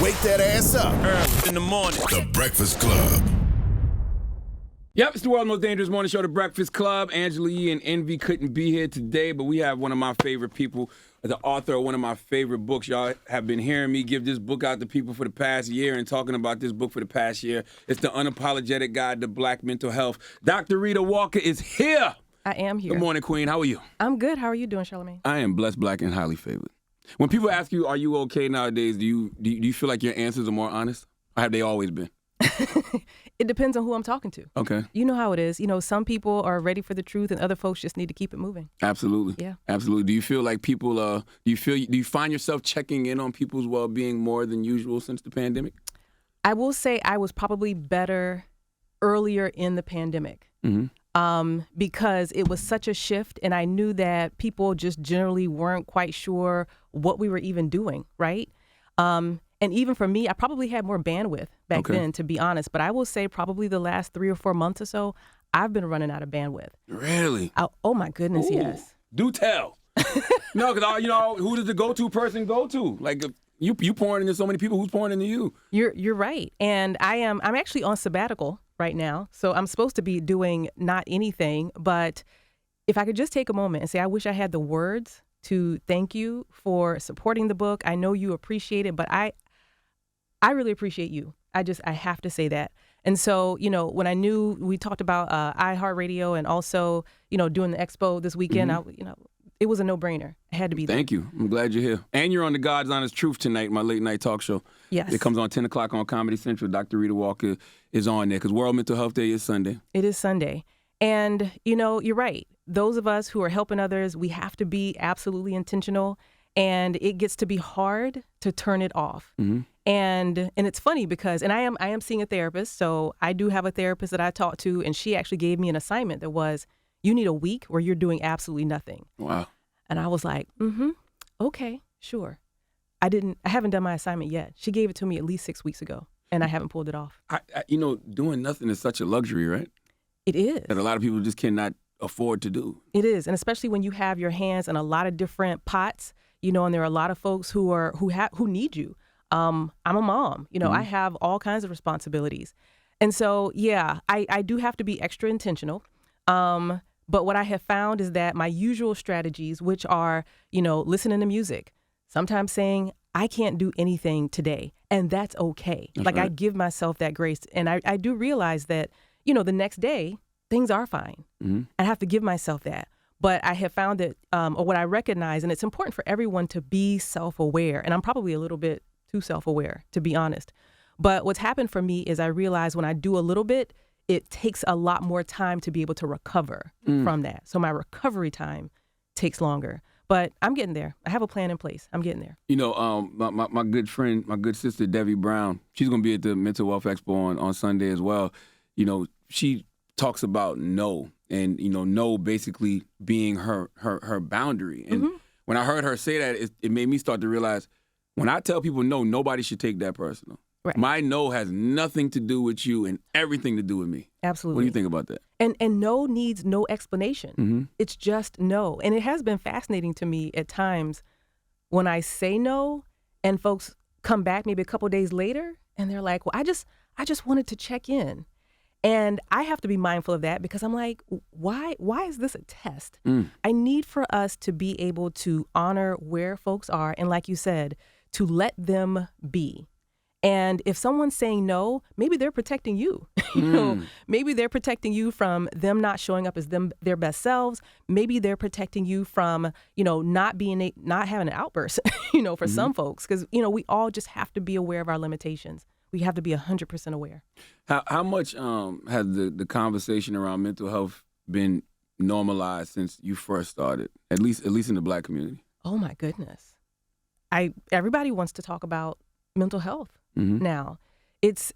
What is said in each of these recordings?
Wake that ass up. Early in the morning. The Breakfast Club. Yep, it's the world's most dangerous morning show, The Breakfast Club. Angela Yee and Envy couldn't be here today, but we have one of my favorite people, the author of one of my favorite books. Y'all have been hearing me give this book out to people for the past year and talking about this book for the past year. It's The Unapologetic Guide to Black Mental Health. Dr. Rheeda Walker is here. I am here. Good morning, Queen. How are you? I'm good. How are you doing, Charlamagne? I am blessed, black, and highly favored. When people ask you, are you okay nowadays, do you feel like your answers are more honest? Or have they always been? It depends on who I'm talking to. Okay. You know how it is. You know, some people are ready for the truth and other folks just need to keep it moving. Absolutely. Yeah. Absolutely. Do you feel like people, do you find yourself checking in on people's well-being more than usual since the pandemic? I will say I was probably better earlier in the pandemic. Because it was such a shift and I knew that people just generally weren't quite sure what we were even doing, right? And even for me, I probably had more bandwidth back then, to be honest. But I will say probably the last 3 or 4 months or so, I've been running out of bandwidth. Really? Oh, my goodness, Ooh. yes. Do tell. No, because, who does the go-to person go to? Like, if you pouring into so many people, who's pouring into you? You're right. And I'm actually on sabbatical right now. So I'm supposed to be doing not anything. But if I could just take a moment and say, I wish I had the words to thank you for supporting the book. I know you appreciate it, but I really appreciate you. I have to say that. And so, when I knew we talked about iHeartRadio and also, doing the Expo this weekend, it was a no-brainer. I had to be there. Thank you. I'm glad you're here. And you're on the God's Honest Truth tonight, my late-night talk show. Yes. It comes on 10 o'clock on Comedy Central. Dr. Rheeda Walker is on there because World Mental Health Day is Sunday. It is Sunday. And, you're right. Those of us who are helping others, we have to be absolutely intentional. And it gets to be hard to turn it off. And it's funny because, and I am seeing a therapist. So I do have a therapist that I talk to, and she actually gave me an assignment that was, you need a week where you're doing absolutely nothing. Wow. And I was like, okay, sure. I haven't done my assignment yet. She gave it to me at least 6 weeks ago, and I haven't pulled it off. Doing nothing is such a luxury, right? It is. That a lot of people just cannot afford to do. It is. And especially when you have your hands in a lot of different pots, and there are a lot of folks who need you. I'm a mom, I have all kinds of responsibilities. And so, yeah, I do have to be extra intentional. But what I have found is that my usual strategies, which are, listening to music, sometimes saying, I can't do anything today, and that's okay. That's right. I give myself that grace. And I do realize that, the next day, things are fine. I have to give myself that. But I have found that, or what I recognize, and it's important for everyone to be self-aware, and I'm probably a little bit too self-aware, to be honest. But what's happened for me is I realize when I do a little bit, it takes a lot more time to be able to recover from that. So my recovery time takes longer. But I'm getting there. I have a plan in place. I'm getting there. My good friend, my good sister, Debbie Brown, she's going to be at the Mental Wealth Expo on Sunday as well. She talks about no, and, no basically being her boundary. And when I heard her say that, it made me start to realize when I tell people no, nobody should take that personal. Right. My no has nothing to do with you and everything to do with me. Absolutely. What do you think about that? And no needs no explanation. It's just no. And it has been fascinating to me at times when I say no and folks come back maybe a couple days later and they're like, well, I just wanted to check in. And I have to be mindful of that because I'm like, why is this a test? I need for us to be able to honor where folks are. And like you said, to let them be. And if someone's saying no, maybe they're protecting you. Maybe they're protecting you from them not showing up as their best selves. Maybe they're protecting you from, not having an outburst, for some folks. Because, we all just have to be aware of our limitations. We have to be 100% aware. How much has the conversation around mental health been normalized since you first started, at least in the Black community? Oh, my goodness. Everybody wants to talk about mental health now. It's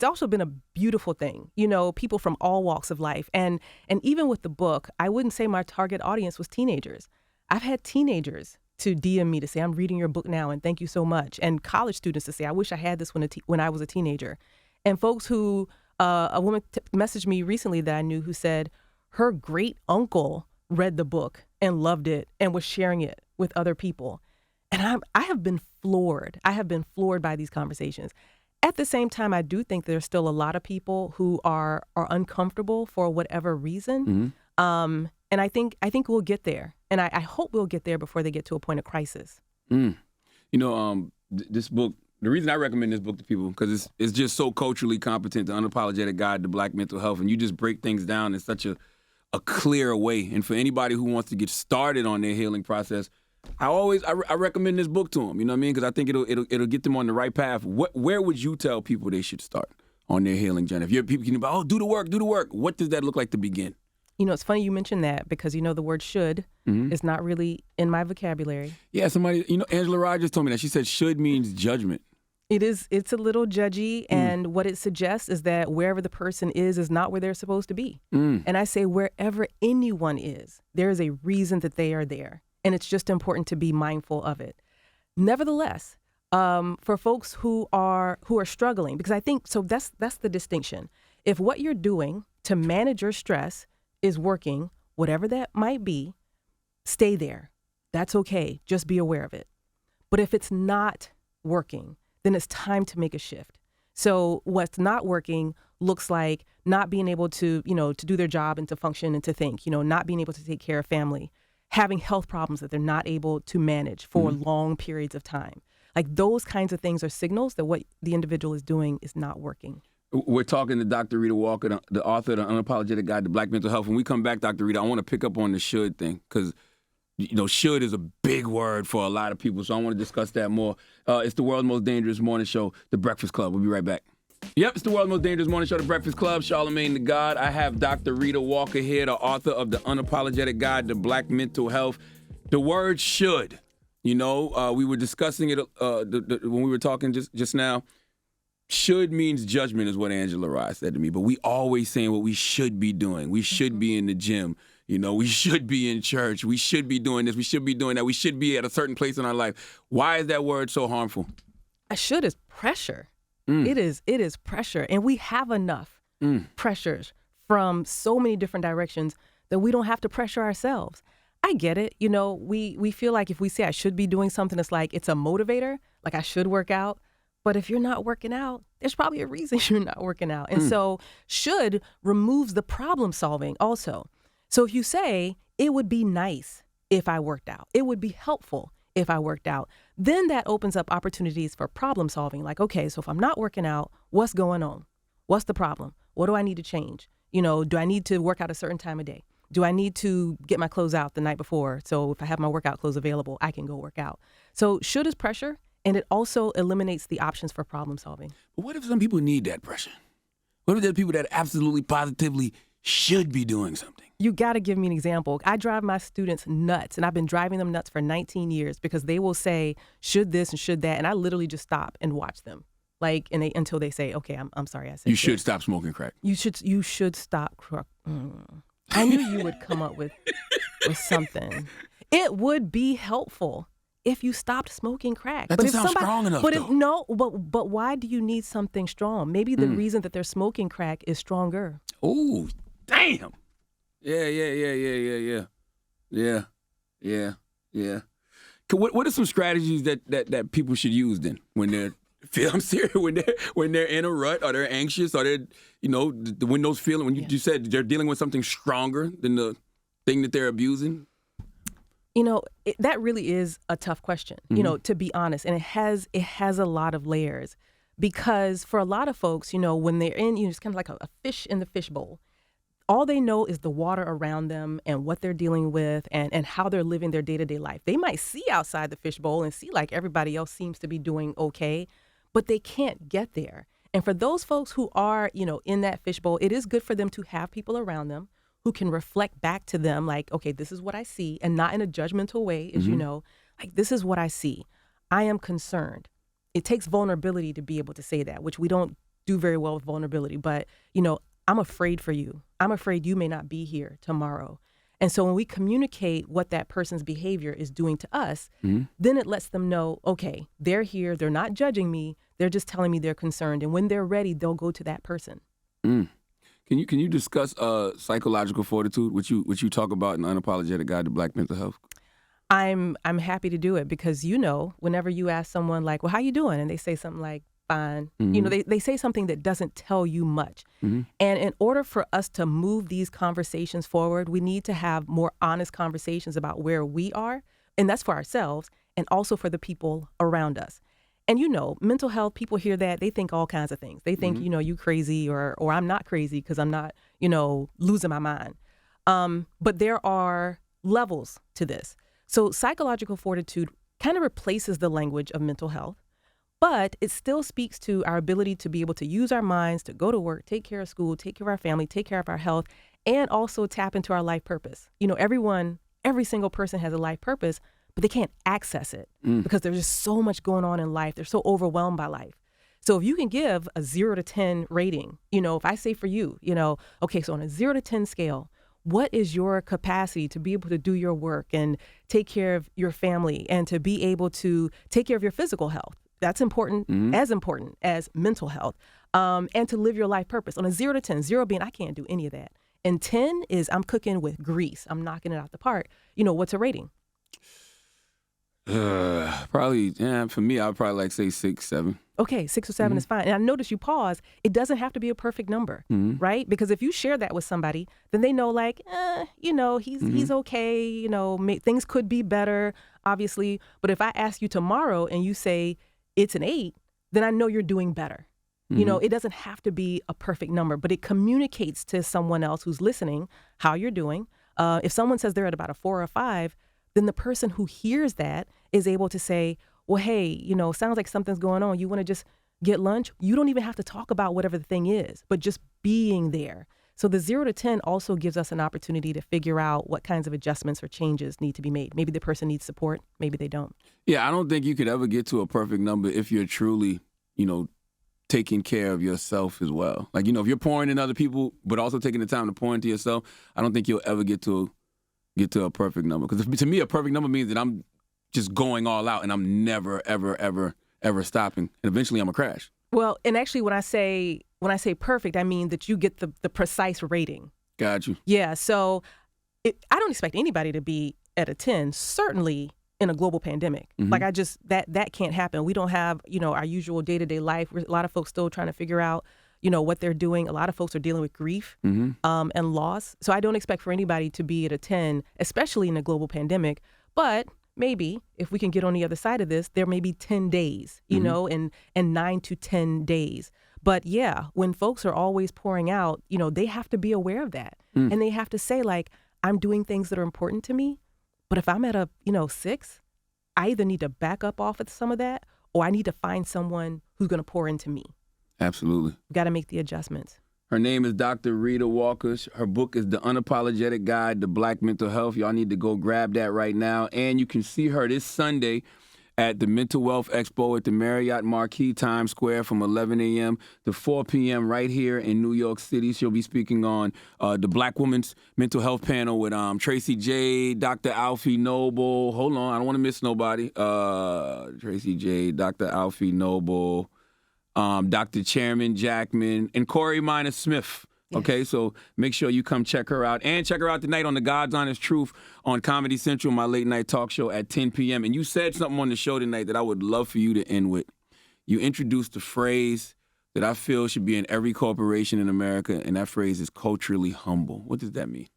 also been a beautiful thing, people from all walks of life. And even with the book, I wouldn't say my target audience was teenagers. I've had teenagers to DM me to say, I'm reading your book now and thank you so much. And college students to say, I wish I had this when I was a teenager. And folks who, a woman messaged me recently that I knew who said her great uncle read the book and loved it and was sharing it with other people. And I have been floored. I have been floored by these conversations. At the same time, I do think there's still a lot of people who are uncomfortable for whatever reason. And I think we'll get there. And I hope we'll get there before they get to a point of crisis. This book, the reason I recommend this book to people, because it's just so culturally competent, The Unapologetic Guide to Black Mental Health, and you just break things down in such a clear way. And for anybody who wants to get started on their healing process, I recommend this book to them, you know what I mean? Because I think it'll get them on the right path. Where would you tell people they should start on their healing journey? If you're people can about, do the work. What does that look like to begin? It's funny you mentioned that because, the word should is not really in my vocabulary. Yeah, somebody, Angela Rogers told me that. She said should means judgment. It's a little judgy, and what it suggests is that wherever the person is not where they're supposed to be. And I say wherever anyone is, there is a reason that they are there, and it's just important to be mindful of it. Nevertheless, for folks who are struggling, because I think so that's the distinction. If what you're doing to manage your stress is working, whatever that might be, stay there. That's okay. Just be aware of it. But if it's not working, then it's time to make a shift. So what's not working looks like not being able to, to do their job and to function and to think, not being able to take care of family, having health problems that they're not able to manage for long periods of time. Like those kinds of things are signals that what the individual is doing is not working. We're talking to Dr. Rheeda Walker, the author of The Unapologetic Guide to Black Mental Health. When we come back, Dr. Rheeda, I want to pick up on the should thing because, should is a big word for a lot of people, so I want to discuss that more. It's the world's most dangerous morning show, The Breakfast Club. We'll be right back. Yep, it's the world's most dangerous morning show, The Breakfast Club. Charlamagne the God. I have Dr. Rheeda Walker here, the author of The Unapologetic Guide to Black Mental Health. The word should, we were discussing it when we were talking just now. Should means judgment is what Angela Rye said to me, but we always saying what we should be doing. We should be in the gym. We should be in church. We should be doing this. We should be doing that. We should be at a certain place in our life. Why is that word so harmful? A should is pressure. It is pressure. And we have enough pressures from so many different directions that we don't have to pressure ourselves. I get it. We feel like if we say I should be doing something, it's like it's a motivator, like I should work out. But if you're not working out, there's probably a reason you're not working out. And so should removes the problem solving also. So if you say it would be nice if I worked out, it would be helpful if I worked out, then that opens up opportunities for problem solving. Like, okay, so if I'm not working out, what's going on? What's the problem? What do I need to change? Do I need to work out a certain time of day? Do I need to get my clothes out the night before? So if I have my workout clothes available, I can go work out. So should is pressure. And it also eliminates the options for problem solving. But what if some people need that pressure? What if there's people that absolutely, positively should be doing something? You got to give me an example. I drive my students nuts, and I've been driving them nuts for 19 years because they will say, should this and should that, and I literally just stop and watch them. Until they say, okay, I'm sorry, I said you should stop smoking crack. You should stop crack. I knew you would come up with something. It would be helpful if you stopped smoking crack. That doesn't sound strong enough, but why do you need something strong? Maybe the reason that they're smoking crack is stronger. Oh, damn. Yeah. What are some strategies that people should use then when they're when they're in a rut or they're anxious or they're when those feelings when you said they're dealing with something stronger than the thing that they're abusing? That really is a tough question, to be honest. And it has a lot of layers because for a lot of folks, when they're in, it's kind of like a fish in the fishbowl. All they know is the water around them and what they're dealing with and how they're living their day-to-day life. They might see outside the fishbowl and see like everybody else seems to be doing okay, but they can't get there. And for those folks who are, in that fishbowl, it is good for them to have people around them who can reflect back to them like, okay, this is what I see, and not in a judgmental way, as like this is what I see. I am concerned. It takes vulnerability to be able to say that, which we don't do very well with vulnerability, but, I'm afraid for you. I'm afraid you may not be here tomorrow. And so when we communicate what that person's behavior is doing to us, then it lets them know, okay, they're here. They're not judging me. They're just telling me they're concerned. And when they're ready, they'll go to that person. Can you discuss psychological fortitude, which you talk about in Unapologetic Guide to Black Mental Health? I'm happy to do it because, whenever you ask someone like, well, how you doing? And they say something like, fine. They say something that doesn't tell you much. And in order for us to move these conversations forward, we need to have more honest conversations about where we are. And that's for ourselves and also for the people around us. And, mental health, people hear that, they think all kinds of things. They think, you crazy or I'm not crazy because I'm not, losing my mind. But there are levels to this. So psychological fortitude kind of replaces the language of mental health, but it still speaks to our ability to be able to use our minds to go to work, take care of school, take care of our family, take care of our health, and also tap into our life purpose. Every single person has a life purpose, but they can't access it because there's just so much going on in life. They're so overwhelmed by life. So if you can give a 0 to 10 rating, if I say for you, okay, so on a 0 to 10 scale, what is your capacity to be able to do your work and take care of your family and to be able to take care of your physical health? That's important, as important as mental health, and to live your life purpose. On a 0 to 10, 0 being I can't do any of that. And 10 is I'm cooking with grease. I'm knocking it out the park. What's a rating? Probably, for me, I would probably say 6, 7. Okay, 6 or 7 is fine. And I notice you pause. It doesn't have to be a perfect number, right? Because if you share that with somebody, then they know he's okay. Things could be better, obviously. But if I ask you tomorrow and you say it's an 8, then I know you're doing better. It doesn't have to be a perfect number, but it communicates to someone else who's listening how you're doing. If someone says they're at about a 4 or 5, then the person who hears that is able to say, well, hey, sounds like something's going on. You want to just get lunch? You don't even have to talk about whatever the thing is, but just being there. So the 0 to 10 also gives us an opportunity to figure out what kinds of adjustments or changes need to be made. Maybe the person needs support. Maybe they don't. Yeah, I don't think you could ever get to a perfect number if you're truly, taking care of yourself as well. Like, if you're pouring in other people, but also taking the time to pour into yourself, I don't think you'll ever get to a perfect number. Because to me, a perfect number means that I'm just going all out and I'm never, ever, ever, ever stopping. And eventually I'm going to crash. Well, and actually when I say perfect, I mean that you get the precise rating. Got you. Yeah, so I don't expect anybody to be at a 10, certainly in a global pandemic. Like that can't happen. We don't have, our usual day-to-day life. A lot of folks still trying to figure out, what they're doing. A lot of folks are dealing with grief and loss. So I don't expect for anybody to be at a 10, especially in a global pandemic. But maybe if we can get on the other side of this, there may be 10 days, and 9 to 10 days. But yeah, when folks are always pouring out, they have to be aware of that. And they have to say, like, I'm doing things that are important to me. But if I'm at a, 6, I either need to back up off of some of that or I need to find someone who's going to pour into me. Absolutely. We've got to make the adjustments. Her name is Dr. Rheeda Walker. Her book is The Unapologetic Guide to Black Mental Health. Y'all need to go grab that right now. And you can see her this Sunday at the Mental Wealth Expo at the Marriott Marquis Times Square from 11 a.m. to 4 p.m. right here in New York City. She'll be speaking on the Black Women's Mental Health panel with Tracy J, Dr. Alfie Noble. Hold on, I don't want to miss nobody. Tracy J, Dr. Alfie Noble, Dr. Chairman Jackman, and Corey Minor Smith. Okay, so make sure you come check her out. And check her out tonight on The God's Honest Truth on Comedy Central, my late night talk show at 10 p.m. And you said something on the show tonight that I would love for you to end with. You introduced a phrase that I feel should be in every corporation in America, and that phrase is culturally humble. What does that mean?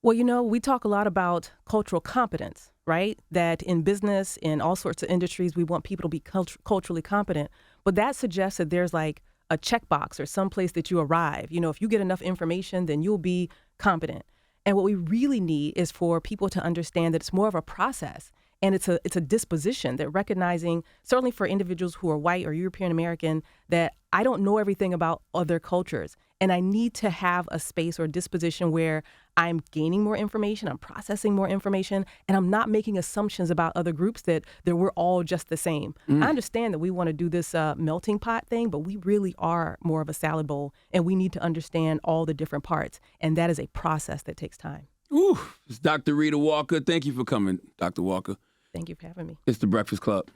Well, we talk a lot about cultural competence, right? That in business, in all sorts of industries, we want people to be culturally competent. But that suggests that there's like a checkbox or someplace that you arrive. If you get enough information, then you'll be competent. And what we really need is for people to understand that it's more of a process and it's a disposition that recognizing, certainly for individuals who are white or European American, that I don't know everything about other cultures. And I need to have a space or disposition where I'm gaining more information, I'm processing more information, and I'm not making assumptions about other groups that we're all just the same. I understand that we want to do this melting pot thing, but we really are more of a salad bowl, and we need to understand all the different parts. And that is a process that takes time. Ooh, it's Dr. Rheeda Walker. Thank you for coming, Dr. Walker. Thank you for having me. It's The Breakfast Club.